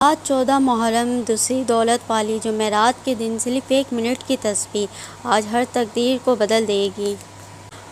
آج 14 محرم دوسری دولت والی جمعرات کے دن صرف 1 منٹ کی تسبیح آج ہر تقدیر کو بدل دے گی۔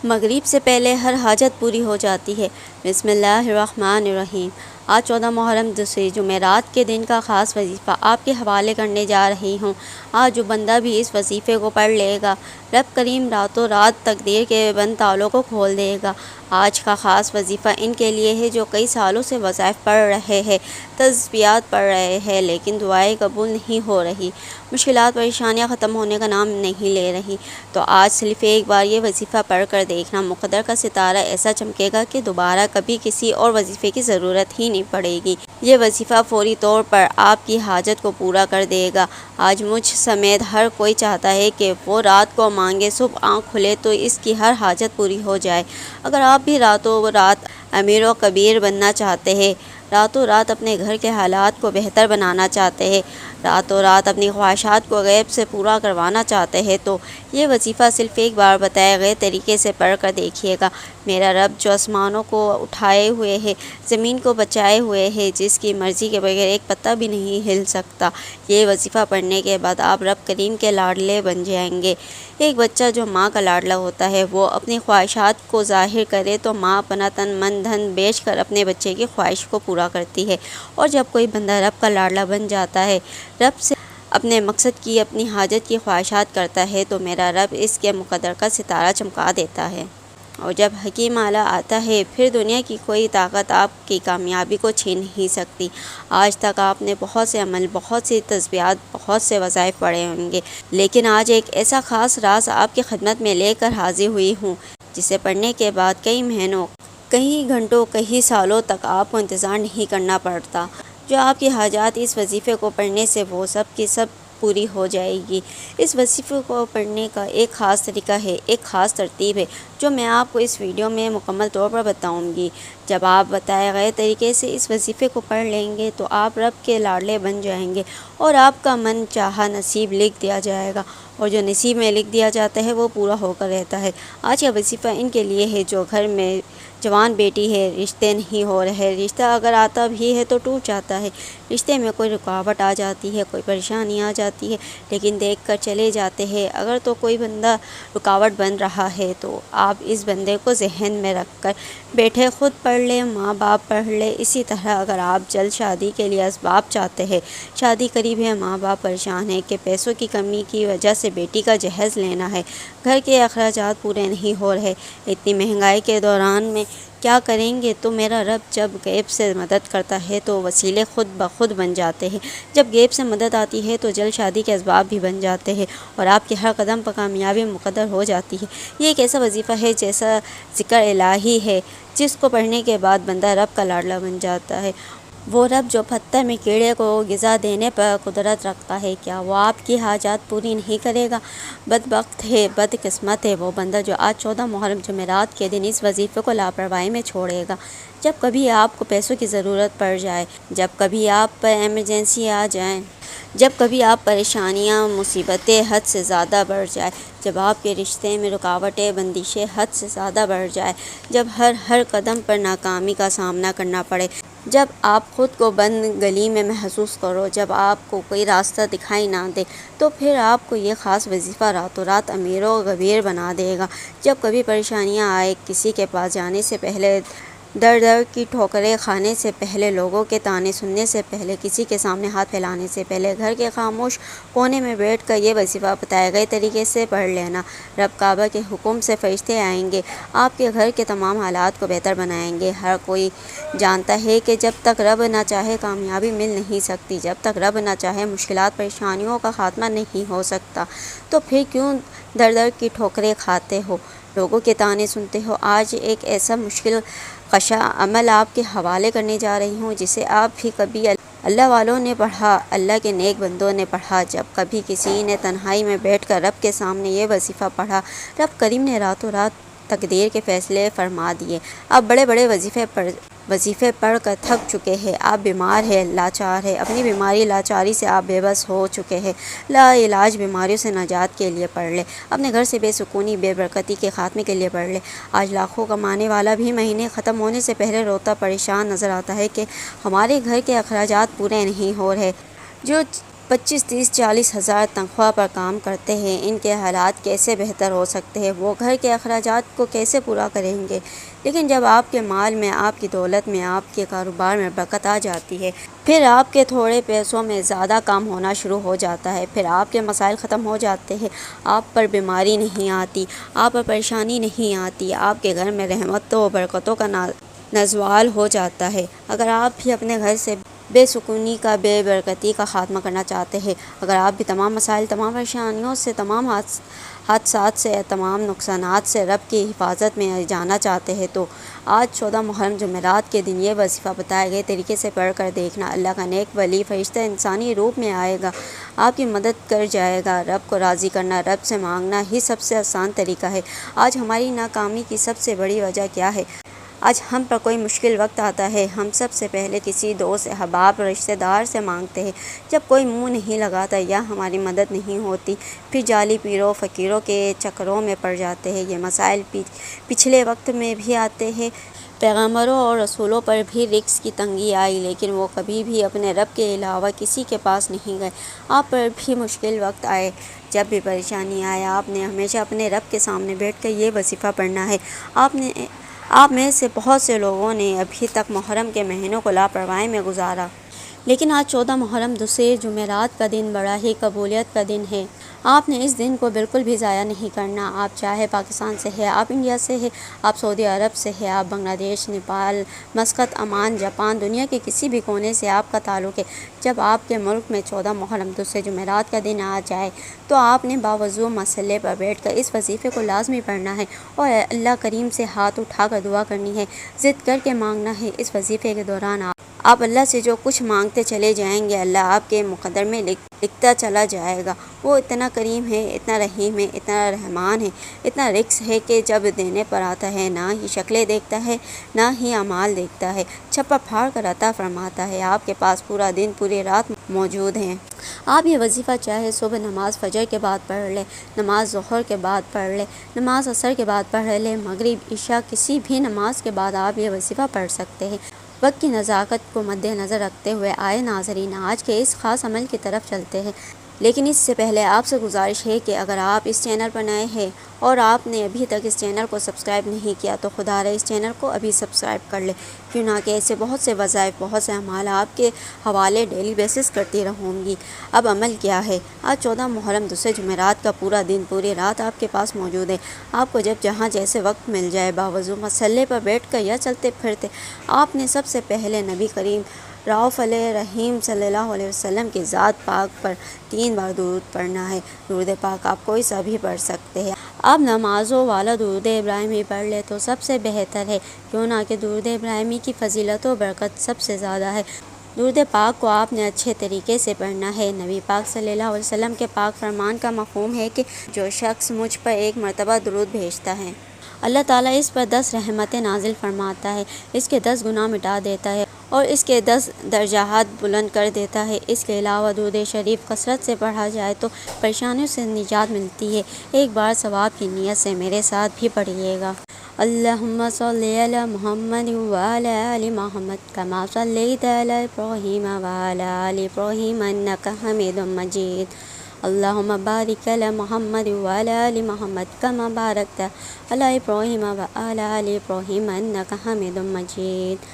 مغرب سے پہلے ہر حاجت پوری ہو جاتی ہے۔ بسم اللہ الرحمن الرحیم۔ آج 14 محرم دوسری جمعرات کے دن کا خاص وظیفہ آپ کے حوالے کرنے جا رہی ہوں۔ آج جو بندہ بھی اس وظیفے کو پڑھ لے گا، رب کریم راتوں رات تقدیر کے بند تالوں کو کھول دے گا۔ آج کا خاص وظیفہ ان کے لیے ہے جو کئی سالوں سے وظائف پڑھ رہے ہیں، تسبیحات پڑھ رہے ہیں، لیکن دعائیں قبول نہیں ہو رہی، مشکلات پریشانیاں ختم ہونے کا نام نہیں لے رہی۔ تو آج صرف ایک بار یہ وظیفہ پڑھ کر دیکھنا، مقدر کا ستارہ ایسا چمکے گا کہ دوبارہ کبھی کسی اور وظیفے کی ضرورت ہی نہیں پڑے گی۔ یہ وظیفہ فوری طور پر آپ کی حاجت کو پورا کر دے گا۔ آج مجھ سمیت ہر کوئی چاہتا ہے کہ وہ رات کو مانگے، صبح آنکھ کھلے تو اس کی ہر حاجت پوری ہو جائے۔ اگر آپ بھی راتوں رات امیر و کبیر بننا چاہتے ہیں، راتوں رات اپنے گھر کے حالات کو بہتر بنانا چاہتے ہیں، راتوں رات اپنی خواہشات کو غیب سے پورا کروانا چاہتے ہیں، تو یہ وظیفہ صرف ایک بار بتائے گئے طریقے سے پڑھ کر دیکھیے گا۔ میرا رب جو آسمانوں کو اٹھائے ہوئے ہے، زمین کو بچائے ہوئے ہے، جس کی مرضی کے بغیر ایک پتہ بھی نہیں ہل سکتا، یہ وظیفہ پڑھنے کے بعد آپ رب کریم کے لاڈلے بن جائیں گے۔ ایک بچہ جو ماں کا لاڈلا ہوتا ہے، وہ اپنی خواہشات کو ظاہر کرے تو ماں اپنا تن من دھن بیچ کر اپنے بچے کی خواہش کو پورا کرتی ہے، اور جب کوئی بندہ رب کا لاڈلا بن جاتا ہے، رب سے اپنے مقصد کی، اپنی حاجت کی خواہشات کرتا ہے، تو میرا رب اس کے مقدر کا ستارہ چمکا دیتا ہے۔ اور جب حکیم آلہ آتا ہے، پھر دنیا کی کوئی طاقت آپ کی کامیابی کو چھین نہیں سکتی۔ آج تک آپ نے بہت سے عمل، بہت سی تسبیحات، بہت سے وظائف پڑھے ہوں گے، لیکن آج ایک ایسا خاص راز آپ کی خدمت میں لے کر حاضر ہوئی ہوں، جسے پڑھنے کے بعد کئی مہینوں، کئی گھنٹوں، کئی سالوں تک آپ کو انتظار نہیں کرنا پڑتا۔ جو آپ کی حاجات اس وظیفے کو پڑھنے سے وہ سب کی سب پوری ہو جائے گی۔ اس وظیفے کو پڑھنے کا ایک خاص طریقہ ہے، ایک خاص ترتیب ہے، جو میں آپ کو اس ویڈیو میں مکمل طور پر بتاؤں گی۔ جب آپ بتائے گئے طریقے سے اس وظیفے کو پڑھ لیں گے تو آپ رب کے لاڈلے بن جائیں گے، اور آپ کا من چاہا نصیب لکھ دیا جائے گا، اور جو نصیب میں لکھ دیا جاتا ہے وہ پورا ہو کر رہتا ہے۔ آج کا وظیفہ ان کے لیے ہے جو گھر میں جوان بیٹی ہے، رشتے نہیں ہو رہے، رشتہ اگر آتا بھی ہے تو ٹوٹ جاتا ہے، رشتے میں کوئی رکاوٹ آ جاتی ہے، کوئی پریشانی آ جاتی ہے، لیکن دیکھ کر چلے جاتے ہیں۔ اگر تو کوئی بندہ رکاوٹ بن رہا ہے تو آپ اس بندے کو ذہن میں رکھ کر بیٹھے خود پڑھ لیں، ماں باپ پڑھ لیں۔ اسی طرح اگر آپ جلد شادی کے لیے اسباب چاہتے ہیں، شادی قریب ہے، ماں باپ پریشان ہیں کہ پیسوں کی کمی کی وجہ سے بیٹی کا جہیز لینا ہے، گھر کے اخراجات پورے نہیں ہو رہے، اتنی مہنگائی کے دوران میں کیا کریں گے، تو میرا رب جب غیب سے مدد کرتا ہے تو وسیلے خود بخود بن جاتے ہیں۔ جب غیب سے مدد آتی ہے تو جلد شادی کے اسباب بھی بن جاتے ہیں، اور آپ کے ہر قدم پر کامیابی مقدر ہو جاتی ہے۔ یہ ایک ایسا وظیفہ ہے جیسا ذکر الہی ہے، جس کو پڑھنے کے بعد بندہ رب کا لاڈلا بن جاتا ہے۔ وہ رب جو پتھر میں کیڑے کو غذا دینے پر قدرت رکھتا ہے، کیا وہ آپ کی حاجات پوری نہیں کرے گا؟ بدبخت ہے، بد قسمت ہے وہ بندہ جو آج 14 محرم جمعرات کے دن اس وظیفے کو لاپرواہی میں چھوڑے گا۔ جب کبھی آپ کو پیسوں کی ضرورت پڑ جائے، جب کبھی آپ پر ایمرجنسی آ جائیں، جب کبھی آپ پریشانیاں، مصیبتیں حد سے زیادہ بڑھ جائے، جب آپ کے رشتے میں رکاوٹیں، بندشیں حد سے زیادہ بڑھ جائے، جب ہر قدم پر ناکامی کا سامنا کرنا پڑے، جب آپ خود کو بند گلی میں محسوس کرو، جب آپ کو کوئی راستہ دکھائی نہ دے، تو پھر آپ کو یہ خاص وظیفہ راتوں رات امیر و کبیر بنا دے گا۔ جب کبھی پریشانیاں آئے، کسی کے پاس جانے سے پہلے، در در کی ٹھوکریں کھانے سے پہلے، لوگوں کے طعنے سننے سے پہلے، کسی کے سامنے ہاتھ پھیلانے سے پہلے، گھر کے خاموش کونے میں بیٹھ کر یہ وظیفہ بتائے گئے طریقے سے پڑھ لینا، رب کعبہ کے حکم سے فرشتے آئیں گے، آپ کے گھر کے تمام حالات کو بہتر بنائیں گے۔ ہر کوئی جانتا ہے کہ جب تک رب نہ چاہے کامیابی مل نہیں سکتی، جب تک رب نہ چاہے مشکلات، پریشانیوں کا خاتمہ نہیں ہو سکتا، تو پھر کیوں در در کی ٹھوکریں کھاتے ہو، لوگوں کے طعنے سنتے ہو؟ آج ایک ایسا مشکل کشا عمل آپ کے حوالے کرنے جا رہی ہوں، جسے آپ بھی کبھی اللہ والوں نے پڑھا، اللہ کے نیک بندوں نے پڑھا۔ جب کبھی کسی نے تنہائی میں بیٹھ کر رب کے سامنے یہ وظیفہ پڑھا، رب کریم نے راتوں رات تقدیر کے فیصلے فرما دیے۔ آپ بڑے بڑے وظیفے وظیفے پڑھ کر تھک چکے ہیں، آپ بیمار ہیں، لاچار ہیں، اپنی بیماری لاچاری سے آپ بے بس ہو چکے ہیں، لا علاج بیماریوں سے نجات کے لیے پڑھ لیں، اپنے گھر سے بے سکونی بے برکتی کے خاتمے کے لیے پڑھ لیں۔ آج لاکھوں کمانے والا بھی مہینے ختم ہونے سے پہلے روتا پریشان نظر آتا ہے کہ ہمارے گھر کے اخراجات پورے نہیں ہو رہے۔ جو 25 30 40 ہزار تنخواہ پر کام کرتے ہیں، ان کے حالات کیسے بہتر ہو سکتے ہیں؟ وہ گھر کے اخراجات کو کیسے پورا کریں گے؟ لیکن جب آپ کے مال میں، آپ کی دولت میں، آپ کے کاروبار میں برکت آ جاتی ہے، پھر آپ کے تھوڑے پیسوں میں زیادہ کام ہونا شروع ہو جاتا ہے، پھر آپ کے مسائل ختم ہو جاتے ہیں، آپ پر بیماری نہیں آتی، آپ پر پریشانی نہیں آتی، آپ کے گھر میں رحمتوں و برکتوں کا نزوال ہو جاتا ہے۔ اگر آپ بھی اپنے گھر سے بے سکونی کا، بے برکتی کا خاتمہ کرنا چاہتے ہیں، اگر آپ بھی تمام مسائل، تمام پریشانیوں سے، تمام حادثات سے، تمام نقصانات سے رب کی حفاظت میں جانا چاہتے ہیں، تو آج 14 محرم جمعرات کے دن یہ وظیفہ بتائے گئے طریقے سے پڑھ کر دیکھنا۔ اللہ کا نیک ولی فرشتہ انسانی روپ میں آئے گا، آپ کی مدد کر جائے گا۔ رب کو راضی کرنا، رب سے مانگنا ہی سب سے آسان طریقہ ہے۔ آج ہماری ناکامی کی سب سے بڑی وجہ کیا ہے؟ آج ہم پر کوئی مشکل وقت آتا ہے، ہم سب سے پہلے کسی دوست، احباب، رشتہ دار سے مانگتے ہیں۔ جب کوئی منہ نہیں لگاتا یا ہماری مدد نہیں ہوتی، پھر جعلی پیروں، فقیروں کے چکروں میں پڑ جاتے ہیں۔ یہ مسائل پچھلے وقت میں بھی آتے ہیں۔ پیغمبروں اور رسولوں پر بھی رزق کی تنگی آئی، لیکن وہ کبھی بھی اپنے رب کے علاوہ کسی کے پاس نہیں گئے۔ آپ پر بھی مشکل وقت آئے، جب بھی پریشانی آئے، آپ نے ہمیشہ اپنے رب کے سامنے بیٹھ کر یہ وظیفہ پڑھنا ہے۔ آپ میں سے بہت سے لوگوں نے ابھی تک محرم کے مہینوں کو لاپرواہی میں گزارا، لیکن آج 14 محرم دوسرے جمعرات کا دن بڑا ہی قبولیت کا دن ہے۔ آپ نے اس دن کو بالکل بھی ضائع نہیں کرنا۔ آپ چاہے پاکستان سے ہے، آپ انڈیا سے ہے، آپ سعودی عرب سے ہے، آپ بنگلہ دیش، نیپال، مسقط، عمان، جاپان، دنیا کے کسی بھی کونے سے آپ کا تعلق ہے، جب آپ کے ملک میں 14 محرم دوسرے جمعرات کا دن آ جائے تو آپ نے باوضو مسئلے پر بیٹھ کر اس وظیفے کو لازمی پڑھنا ہے اور اللہ کریم سے ہاتھ اٹھا کر دعا کرنی ہے، ضد کر کے مانگنا ہے۔ اس وظیفے کے دوران آپ اللہ سے جو کچھ مانگتے چلے جائیں گے، اللہ آپ کے مقدر میں لکھتا چلا جائے گا۔ وہ اتنا کریم ہے، اتنا رحیم ہے، اتنا رحمان ہے، اتنا رزق ہے کہ جب دینے پر آتا ہے نہ ہی شکلیں دیکھتا ہے، نہ ہی اعمال دیکھتا ہے، چھپا پھاڑ کر عطا فرماتا ہے۔ آپ کے پاس پورا دن، پوری رات موجود ہیں۔ آپ یہ وظیفہ چاہے صبح نماز فجر کے بعد پڑھ لیں، نماز ظہر کے بعد پڑھ لیں، نماز عصر کے بعد پڑھ لیں، مغرب، عشاء، کسی بھی نماز کے بعد آپ یہ وظیفہ پڑھ سکتے ہیں۔ وقت کی نزاکت کو مد نظر رکھتے ہوئے آئے ناظرین، آج کے اس خاص عمل کی طرف چلتے ہیں، لیکن اس سے پہلے آپ سے گزارش ہے کہ اگر آپ اس چینل پر نئے ہیں اور آپ نے ابھی تک اس چینل کو سبسکرائب نہیں کیا تو خدا رہے اس چینل کو ابھی سبسکرائب کر لیں، کیوں نہ کہ ایسے بہت سے وظائف، بہت سے اعمال آپ کے حوالے ڈیلی بیسس کرتی رہوں گی۔ اب عمل کیا ہے؟ آج 14 محرم دوسرے جمعرات کا پورا دن، پوری رات آپ کے پاس موجود ہے۔ آپ کو جب جہاں جیسے وقت مل جائے، باوضو مسلے پر بیٹھ کر یا چلتے پھرتے، آپ نے سب سے پہلے نبی کریم رؤوف رحیم صلی اللہ علیہ وسلم کی ذات پاک پر 3 بار درود پڑھنا ہے۔ درود پاک آپ کوئی سا بھی پڑھ سکتے ہیں۔ آپ نمازوں والا درود ابراہیمی پڑھ لے تو سب سے بہتر ہے، کیوں نہ کہ درود ابراہیمی کی فضیلت و برکت سب سے زیادہ ہے۔ درود پاک کو آپ نے اچھے طریقے سے پڑھنا ہے۔ نبی پاک صلی اللہ علیہ وسلم کے پاک فرمان کا مفہوم ہے کہ جو شخص مجھ پر 1 مرتبہ درود بھیجتا ہے، اللہ تعالیٰ اس پر 10 رحمتیں نازل فرماتا ہے، اس کے 10 گناہ مٹا دیتا ہے اور اس کے 10 درجات بلند کر دیتا ہے۔ اس کے علاوہ درود شریف کثرت سے پڑھا جائے تو پریشانیوں سے نجات ملتی ہے۔ ایک بار ثواب کی نیت سے میرے ساتھ بھی پڑھیے گا۔ اللہم صلی علی محمد وعلی آل محمد کما صلیت علی ابراہیم وعلی آل ابراہیم انک حمید مجید۔ اللہم بارک علی محمد وعلی آل محمد کما بارکت علی ابراہیم وعلی آل ابراہیم انک حمید مجید۔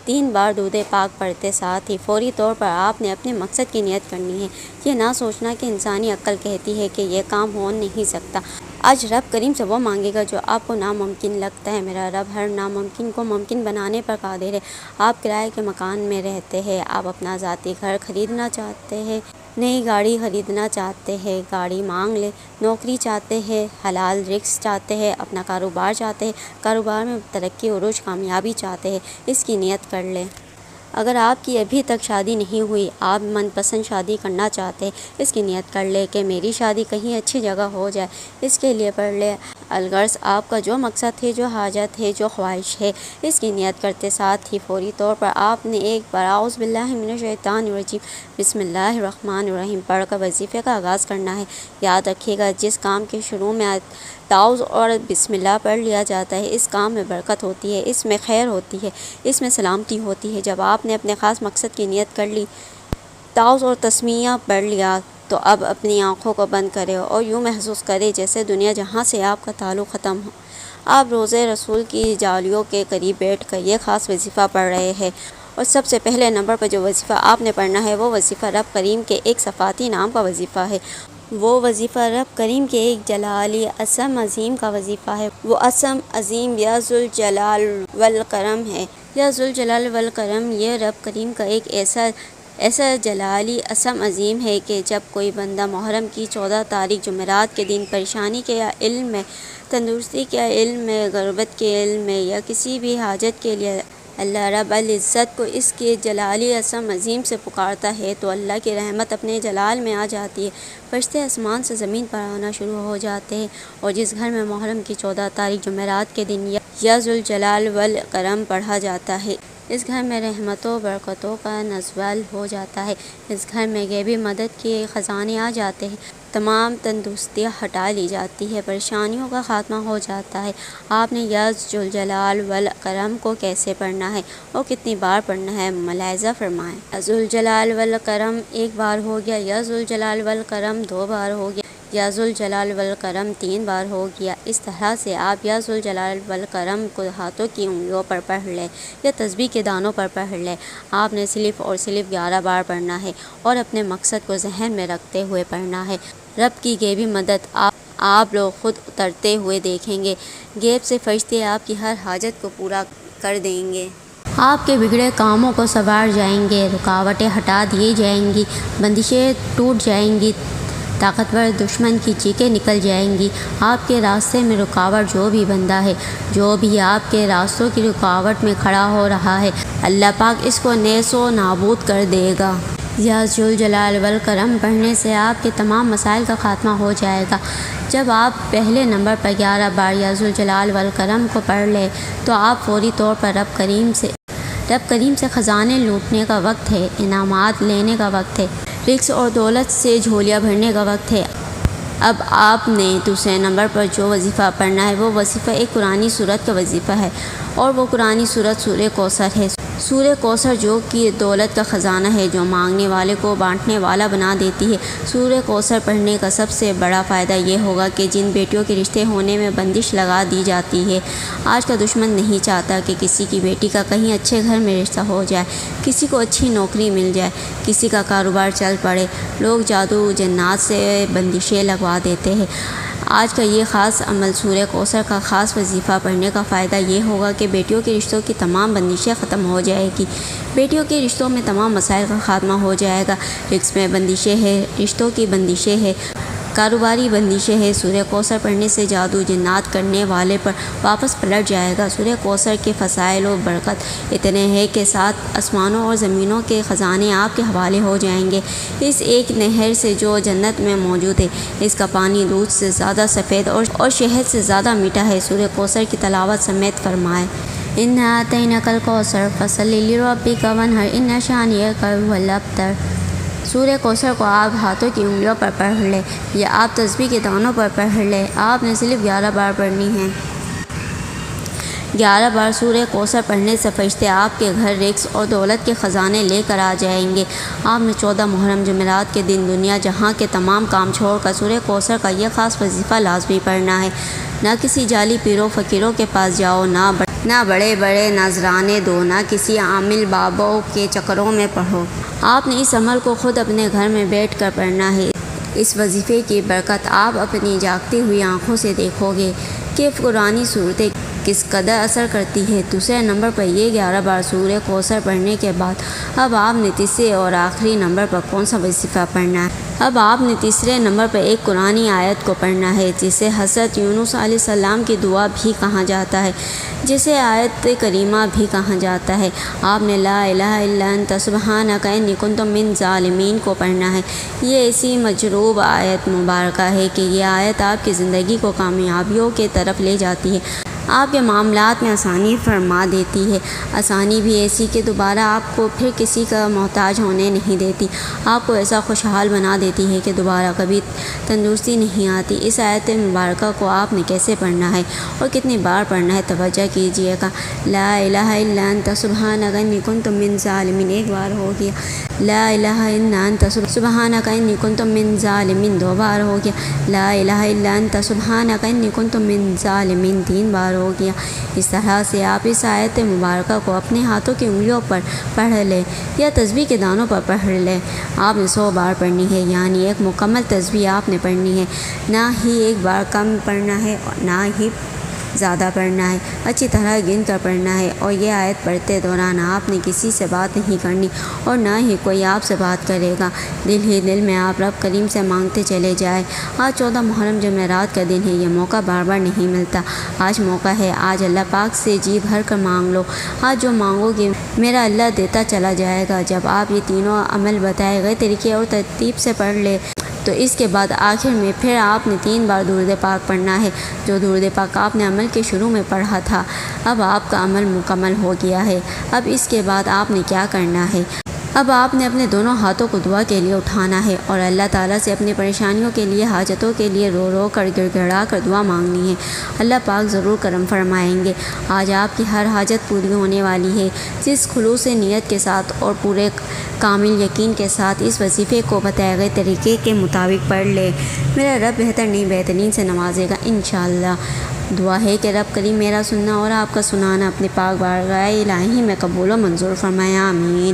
3 بار درود پاک پڑھتے ساتھ ہی فوری طور پر آپ نے اپنے مقصد کی نیت کرنی ہے۔ یہ نہ سوچنا کہ انسانی عقل کہتی ہے کہ یہ کام ہو نہیں سکتا۔ آج رب کریم سے وہ مانگے گا جو آپ کو ناممکن لگتا ہے۔ میرا رب ہر ناممکن کو ممکن بنانے پر قادر ہے۔ آپ کرائے کے مکان میں رہتے ہیں، آپ اپنا ذاتی گھر خریدنا چاہتے ہیں، نئی گاڑی خریدنا چاہتے ہیں، گاڑی مانگ لیں، نوکری چاہتے ہیں، حلال رزق چاہتے ہیں، اپنا کاروبار چاہتے ہیں، کاروبار میں ترقی عروج کامیابی چاہتے ہیں، اس کی نیت کر لیں۔ اگر آپ کی ابھی تک شادی نہیں ہوئی، آپ من پسند شادی کرنا چاہتے ہیں، اس کی نیت کر لیں کہ میری شادی کہیں اچھی جگہ ہو جائے، اس کے لیے پڑھ لیں۔ الغرض آپ کا جو مقصد ہے، جو حاجت ہے، جو خواہش ہے، اس کی نیت کرتے ساتھ ہی فوری طور پر آپ نے ایک بار اعوذ باللہ من الشیطان الرجیم بسم اللہ الرحمن الرحیم پڑھ کر وظیفے کا آغاز کرنا ہے۔ یاد رکھیے گا، جس کام کے شروع میں تعوذ اور بسم اللہ پڑھ لیا جاتا ہے، اس کام میں برکت ہوتی ہے، اس میں خیر ہوتی ہے، اس میں سلامتی ہوتی ہے۔ جب آپ نے اپنے خاص مقصد کی نیت کر لی، تعوذ اور تسمیہ پڑھ لیا، تو اب اپنی آنکھوں کو بند کرے اور یوں محسوس کرے جیسے دنیا جہاں سے آپ کا تعلق ختم ہو۔ آپ روضہ رسول کی جالیوں کے قریب بیٹھ کر یہ خاص وظیفہ پڑھ رہے ہیں، اور سب سے پہلے نمبر پر جو وظیفہ آپ نے پڑھنا ہے وہ وظیفہ رب کریم کے ایک صفاتی نام کا وظیفہ ہے۔ وہ وظیفہ رب کریم کے ایک جلالی اسم عظیم کا وظیفہ ہے۔ وہ اسم عظیم یا ذوالجلال والکرم ہے۔ یا ذوالجلال والکرم یہ رب کریم کا ایک ایسا جلالی اسم عظیم ہے کہ جب کوئی بندہ محرم کی 14 تاریخ جمعرات کے دن پریشانی کے علم میں، تندرستی کے علم میں، غربت کے علم میں یا کسی بھی حاجت کے لیے اللہ رب العزت کو اس کے جلالی اسم عظیم سے پکارتا ہے، تو اللہ کی رحمت اپنے جلال میں آ جاتی ہے۔ فرشتے آسمان سے زمین پر آنا شروع ہو جاتے ہیں، اور جس گھر میں محرم کی 14 تاریخ جمعرات کے دن یا ذوالجلال والکرم پڑھا جاتا ہے، اس گھر میں رحمتوں برکتوں کا نزول ہو جاتا ہے۔ اس گھر میں غیبی مدد کے خزانے آ جاتے ہیں، تمام تندرستیاں ہٹا لی جاتی ہے، پریشانیوں کا خاتمہ ہو جاتا ہے۔ آپ نے یا ذوالجلال والکرم کو کیسے پڑھنا ہے اور کتنی بار پڑھنا ہے، ملاحظہ فرمائیں۔ یا ذوالجلال والکرم ایک بار ہو گیا، یا ذوالجلال والکرم 2 بار ہو گیا، یا ذوالجلال والکرم 3 بار ہو گیا۔ اس طرح سے آپ یا ذوالجلال والکرم کو ہاتھوں کی انگلیوں پر پڑھ لیں یا تسبیح کے دانوں پر پڑھ لیں۔ آپ نے صرف اور صرف 11 بار پڑھنا ہے اور اپنے مقصد کو ذہن میں رکھتے ہوئے پڑھنا ہے۔ رب کی غیبی مدد آپ لوگ خود اترتے ہوئے دیکھیں گے۔ غیب سے فرشتے آپ کی ہر حاجت کو پورا کر دیں گے۔ آپ کے بگڑے کاموں کو سنوار جائیں گے، رکاوٹیں ہٹا دی جائیں گی، بندشیں ٹوٹ جائیں گی، طاقتور دشمن کی چیخیں نکل جائیں گی۔ آپ کے راستے میں رکاوٹ جو بھی بندہ ہے، جو بھی آپ کے راستوں کی رکاوٹ میں کھڑا ہو رہا ہے، اللہ پاک اس کو نیز و نابود کر دے گا۔ یا ذوالجلال والکرم پڑھنے سے آپ کے تمام مسائل کا خاتمہ ہو جائے گا۔ جب آپ پہلے نمبر پر 11 بار یا ذوالجلال والکرم کو پڑھ لیں تو آپ فوری طور پر رب کریم سے خزانے لوٹنے کا وقت ہے، انعامات لینے کا وقت ہے، رزق اور دولت سے جھولیاں بھرنے کا وقت ہے۔ اب آپ نے دوسرے نمبر پر جو وظیفہ پڑھنا ہے وہ وظیفہ ایک قرآنی سورت کا وظیفہ ہے، اور وہ قرآنی سورت سورہ کوثر ہے۔ سورہ کوثر جو کہ دولت کا خزانہ ہے، جو مانگنے والے کو بانٹنے والا بنا دیتی ہے۔ سورہ کوثر پڑھنے کا سب سے بڑا فائدہ یہ ہوگا کہ جن بیٹیوں کے رشتے ہونے میں بندش لگا دی جاتی ہے، آج کا دشمن نہیں چاہتا کہ کسی کی بیٹی کا کہیں اچھے گھر میں رشتہ ہو جائے، کسی کو اچھی نوکری مل جائے، کسی کا کاروبار چل پڑے، لوگ جادو جنات سے بندشیں لگوا دیتے ہیں۔ آج کا یہ خاص عمل سورہ کوثر کا خاص وظیفہ پڑھنے کا فائدہ یہ ہوگا کہ بیٹیوں کے رشتوں کی تمام بندشیں ختم ہو جائے گی، بیٹیوں کے رشتوں میں تمام مسائل کا خاتمہ ہو جائے گا۔ رزق میں بندشیں ہیں، رشتوں کی بندشیں ہیں، کاروباری بندشیں ہیں۔ سورہ کوثر پڑھنے سے جادو جنات کرنے والے پر واپس پلٹ جائے گا۔ سورہ کوثر کے فضائل و برکت اتنے ہیں کہ 7 آسمانوں اور زمینوں کے خزانے آپ کے حوالے ہو جائیں گے۔ اس ایک نہر سے جو جنت میں موجود ہے، اس کا پانی دودھ سے زیادہ سفید اور شہد سے زیادہ میٹھا ہے۔ سورہ کوثر کی تلاوت سمیت فرمائیں۔ اِنَّا أَعْطَيْنَاكَ الْكَوْثَرَ فَصَلِّ لِرَبِّكَ وَانْحَرْ إِنَّ شَانِئَكَ هُوَ الْأَبْتَرُ۔ سورہ کوثر کو آپ ہاتھوں کی انگلیوں پر پڑھ لیں یا آپ تسبیح کے دانوں پر پڑھ لیں۔ آپ نے صرف 11 بار پڑھنی ہے۔ 11 بار سورہ کوثر پڑھنے سے فرشتے آپ کے گھر رزق اور دولت کے خزانے لے کر آ جائیں گے۔ آپ نے 14 محرم جمعرات کے دن دنیا جہاں کے تمام کام چھوڑ کر سورہ کوثر کا یہ خاص وظیفہ لازمی پڑھنا ہے۔ نہ کسی جعلی پیروں فقیروں کے پاس جاؤ، نہ بڑے بڑے نذرانے دو، نہ کسی عامل بابوں کے چکروں میں پڑھو۔ آپ نے اس عمل کو خود اپنے گھر میں بیٹھ کر پڑھنا ہے۔ اس وظیفے کی برکت آپ اپنی جاگتی ہوئی آنکھوں سے دیکھو گے کہ قرآنی صورتیں کس قدر اثر کرتی ہے۔ دوسرے نمبر پر یہ 11 بار سورہ کوثر پڑھنے کے بعد اب آپ نے تیسرے اور آخری نمبر پر کون سا وظیفہ پڑھنا ہے؟ اب آپ نے تیسرے نمبر پر ایک قرآنی آیت کو پڑھنا ہے جسے حضرت یونس علیہ السلام کی دعا بھی کہا جاتا ہے، جسے آیت کریمہ بھی کہا جاتا ہے۔ آپ نے لا الہ الا انت سبحانک انی کنت من الظالمین کو پڑھنا ہے۔ یہ ایسی مجروب آیت مبارکہ ہے کہ یہ آیت آپ کی زندگی کو کامیابیوں کے طرف لے جاتی ہے، آپ کے معاملات میں آسانی فرما دیتی ہے۔ آسانی بھی ایسی کہ دوبارہ آپ کو پھر کسی کا محتاج ہونے نہیں دیتی، آپ کو ایسا خوشحال بنا دیتی ہے کہ دوبارہ کبھی تندرستی نہیں آتی۔ اس آیت مبارکہ کو آپ نے کیسے پڑھنا ہے اور کتنی بار پڑھنا ہے، توجہ کیجیے گا۔ لا الہ الا انت سبحانک انی کنت من الظالمین ایک بار ہو گیا، لا الہ الا انت سبحانک انی کنت من الظالمین دو بار ہو گیا، لا الہ الا انت سبحانک انی کنت من الظالمین 3 بار ہو گیا۔ اس طرح سے آپ اس آیت مبارکہ کو اپنے ہاتھوں کی انگلیوں پر پڑھ لیں یا تسبیح کے دانوں پر پڑھ لیں۔ آپ نے 100 بار پڑھنی ہے، یعنی ایک مکمل تسبیح آپ نے پڑھنی ہے، نہ ہی ایک بار کم پڑھنا ہے اور نہ ہی زیادہ پڑھنا ہے، اچھی طرح گن کر پڑھنا ہے۔ اور یہ آیت پڑھتے دوران آپ نے کسی سے بات نہیں کرنی اور نہ ہی کوئی آپ سے بات کرے گا، دل ہی دل میں آپ رب کریم سے مانگتے چلے جائیں۔ آج 14 محرم جمعرات کا دن ہے، یہ موقع بار بار نہیں ملتا، آج موقع ہے، آج اللہ پاک سے جی بھر کر مانگ لو، آج جو مانگو گے میرا اللہ دیتا چلا جائے گا۔ جب آپ یہ تینوں عمل بتائے گئے طریقے اور ترتیب سے پڑھ لے تو اس کے بعد آخر میں پھر آپ نے 3 بار درود پاک پڑھنا ہے، جو درود پاک آپ نے عمل کے شروع میں پڑھا تھا۔ اب آپ کا عمل مکمل ہو گیا ہے۔ اب اس کے بعد آپ نے کیا کرنا ہے؟ اب آپ نے اپنے دونوں ہاتھوں کو دعا کے لیے اٹھانا ہے اور اللہ تعالیٰ سے اپنی پریشانیوں کے لیے، حاجتوں کے لیے رو رو کر گڑ گڑا کر دعا مانگنی ہے۔ اللہ پاک ضرور کرم فرمائیں گے۔ آج آپ کی ہر حاجت پوری ہونے والی ہے۔ جس خلوص نیت کے ساتھ اور پورے کامل یقین کے ساتھ اس وظیفے کو بتائے گئے طریقے کے مطابق پڑھ لے، میرا رب بہتر نہیں بہترین سے نوازے گا انشاءاللہ۔ دعا ہے کہ رب کریم میرا سننا اور آپ کا سنانا اپنے پاک بارگاہ الہی میں قبول و منظور فرمائے، آمین۔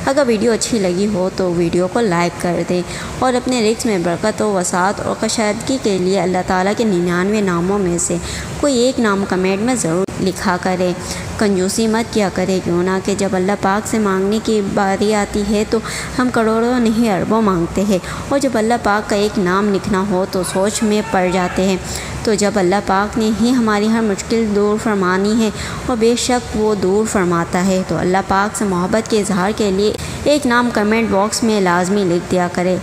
اگر ویڈیو اچھی لگی ہو تو ویڈیو کو لائک کر دیں اور اپنے رزق میں برکت و وسعت اور کشادگی کے لیے اللہ تعالیٰ کے 99 ناموں میں سے کوئی ایک نام کمنٹ میں ضرور لکھا کرے۔ کنجوسی مت کیا کرے، کیوں نہ کہ جب اللہ پاک سے مانگنے کی باری آتی ہے تو ہم کروڑوں نہیں اربوں مانگتے ہیں، اور جب اللہ پاک کا ایک نام لکھنا ہو تو سوچ میں پڑ جاتے ہیں۔ تو جب اللہ پاک نے ہی ہماری ہر مشکل دور فرمانی ہے اور بے شک وہ دور فرماتا ہے، تو اللہ پاک سے محبت کے اظہار کے لیے ایک نام کمنٹ باکس میں لازمی لکھ دیا کرے۔